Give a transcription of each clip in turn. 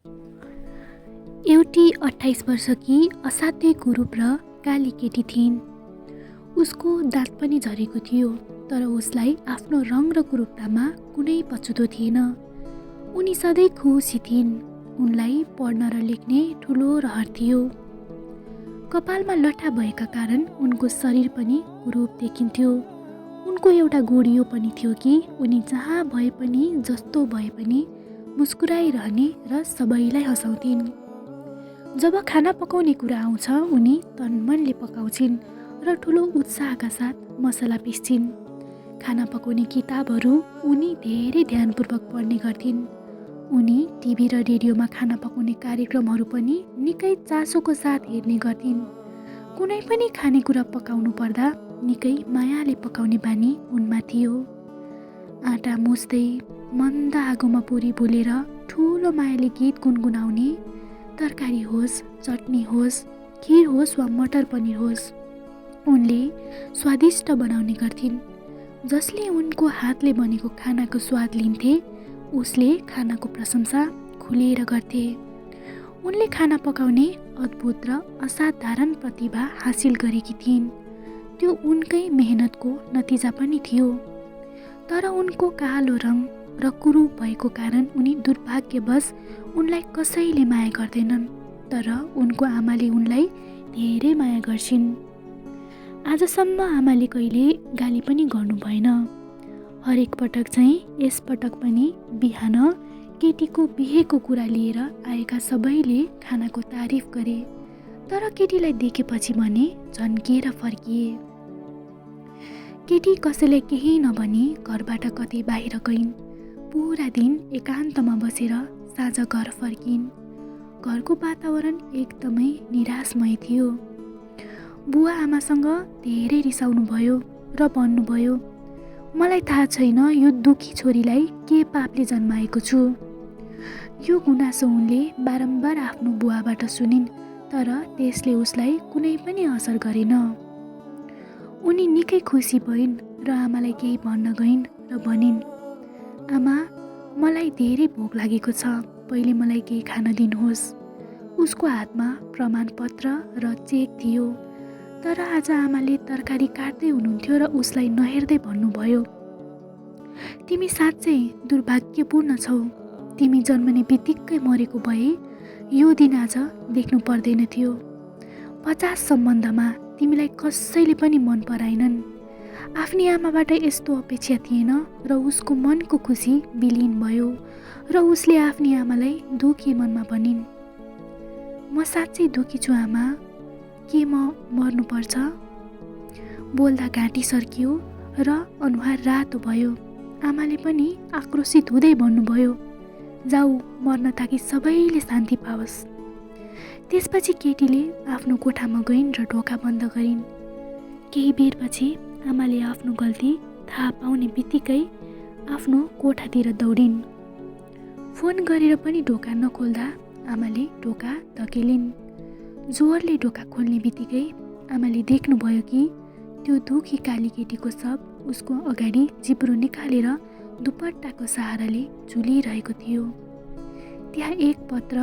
एउटी 28 वर्षकी असाध्यै कुरूप र काली केटी थिइन्। उसको दाँत पनि झरेको थियो, तर उसलाई आफ्नो रङ र कुरूपतामा कुनै पछुतो थिएन। उनी सधैँ खुसी थिइन्। उनलाई पढ्न र लेख्ने ठुलो रहर थियो। कपालमा लट्ठा भएका कारण उनको शरीर पनि कुरूप देखिन्थ्यो। उनको एउटा गुडियो पनि थियो कि उनी जहाँ भए पनि जस्तो भए पनि मुस्कुराइरहने र सबैलाई हँसाउँथिन्। जब खाना पकाउने कुरा आउँछ उनी तनमनले पकाउँछिन् र ठुलो उत्साहका साथ मसला पिस्छिन्। खाना पकाउने किताबहरू उनी धेरै ध्यानपूर्वक पढ्ने गर्थिन्। उनी टिभी र रेडियोमा खाना पकाउने कार्यक्रमहरू पनि निकै चासोको साथ हेर्ने गर्थिन्। कुनै पनि खानेकुरा पकाउनु पर्दा निकै मायाले पकाउने बानी उनमा थियो। आँटा मुस्दै मन्द आगोमा पुरी भुलेर ठुलो मायाले गीत गुनगुनाउने, तरकारी होस्, चटनी होस्, खिर होस् वा मटर पनिर होस्, उनले स्वादिष्ट बनाउने गर्थिन्। जसले उनको हातले बनेको खानाको स्वाद लिन्थे उसले खानाको प्रशंसा खुलेर गर्थे। उनले खाना पकाउने अद्भुत र असाधारण प्रतिभा हासिल गरेकी थिइन्। त्यो उनकै मेहनतको नतिजा पनि थियो। तर उनको कालो रङ र कुरूप भएको कारण उनी दुर्भाग्यवश उनलाई कसैले माया गर्दैनन्। तर उनको आमाले उनलाई धेरै माया गर्छिन्। आजसम्म आमाले कहिले गाली पनि गर्नु भएन। हरेक पटक चाहिँ यस पटक पनि बिहान केटीको बिहेको कुरा लिएर आएका सबैले खानाको तारिफ गरे। तर केटीलाई देखेपछि भने झन्किएर फर्किए। केटी कसैलाई केही नभनी घरबाट कतै बाहिर गइन्। पुरा दिन एकान्तमा बसेर साँझ घर फर्किन्। घरको वातावरण एकदमै निराशमय थियो। बुवा आमासँग धेरै रिसाउनु भयो र भन्नुभयो, मलाई थाहा छैन यो दुखी छोरीलाई के पापले जन्माएको छु। यो गुनासो उनले बारम्बार आफ्नो बुवाबाट सुनिन्, तर त्यसले उसलाई कुनै पनि असर गरेन। उनी निकै खुसी भइन् र आमालाई केही भन्न गइन् र भनिन्, आमा, मलाई धेरै भोक लागेको छ, पहिले मलाई केही खान दिनुहोस्। उसको हातमा प्रमाणपत्र र चेक थियो। तर आज आमाले तरकारी काट्दै हुनुहुन्थ्यो र उसलाई नहेर्दै भन्नुभयो, तिमी साँच्चै दुर्भाग्यपूर्ण छौ। तिमी जन्मने बित्तिकै मरेको भए यो दिन आज देख्नु पर्दैन थियो। 50 सम्बन्धमा तिमीलाई कसैले पनि मन पराएनन्। आफ्नी आमाबाट यस्तो अपेक्षा थिएन र उसको मनको खुसी विलीन भयो र उसले आफ्नी आमालाई दुखी मनमा भनिन्, म साँच्चै दुखी छु आमा, के म मर्नुपर्छ? बोल्दा घाँटी सर्कियो र अनुहार रातो भयो। आमाले पनि आक्रोशित हुँदै भन्नुभयो, जाऊ मर्न ताकि सबैले शान्ति पाओस्। त्यसपछि केटीले आफ्नो कोठामा गइन् र ढोका बन्द गरिन्। केही बेरपछि आमाले आफ्नो गल्ती थाहा पाउने बित्तिकै आफ्नो कोठातिर दौडिन्। फोन गरेर पनि ढोका नखोल्दा आमाले ढोका धकेलिन्। जोरले ढोका खोल्ने बित्तिकै आमाले देख्नुभयो कि त्यो दुखी काली केटीको शव उसको अगाडि जिब्रो निकालेर दुपट्टाको सहाराले झुलिरहेको थियो। त्यहाँ एक पत्र,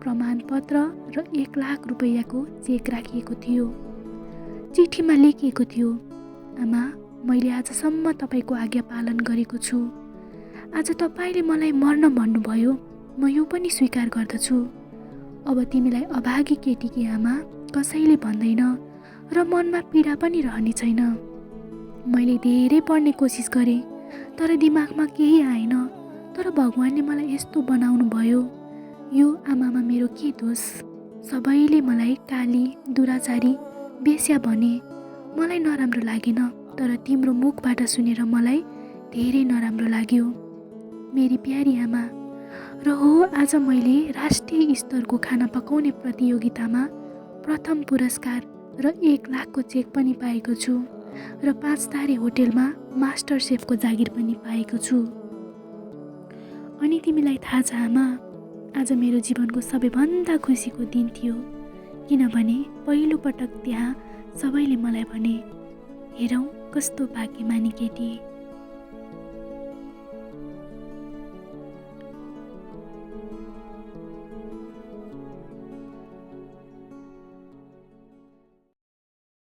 प्रमाणपत्र र 1 लाख रुपैयाँको चेक राखिएको थियो। चिठीमा लेखिएको थियो, आमा, मैले आजसम्म तपाईँको आज्ञा पालन गरेको छु। आज तपाईँले मलाई मर्न भन्नुभयो, म यो पनि स्वीकार गर्दछु। अब तिमीलाई अभागी केटीकी आमा कसैले भन्दैन र मनमा पीडा पनि रहने छैन। मैले धेरै पढ्ने कोसिस गरेँ, तर दिमागमा केही आएन। तर भगवानले मलाई यस्तो बनाउनु भयो। यो आमामा मेरो के दोष? सबैले मलाई काली, दुराचारी, बेस्या भने। मलाई नराम्रो लागेन, तर तिम्रो मुखबाट सुनेर मलाई धेरै नराम्रो लाग्यो, मेरी प्यारी आमा। र हो, आज मैले राष्ट्रिय स्तरको खाना पकाउने प्रतियोगितामा प्रथम पुरस्कार र 1 लाखको चेक पनि पाएको छु र 5 तारे होटेलमा मास्टर सेफको जागिर पनि पाएको छु। अनि तिमीलाई थाहा छ आमा, आज मेरो जीवनको सबैभन्दा खुसीको दिन थियो, किनभने पहिलो पटक त्यहाँ सबैले मलाई भने, हेरौँ कस्तो भाग्यमानी केटी।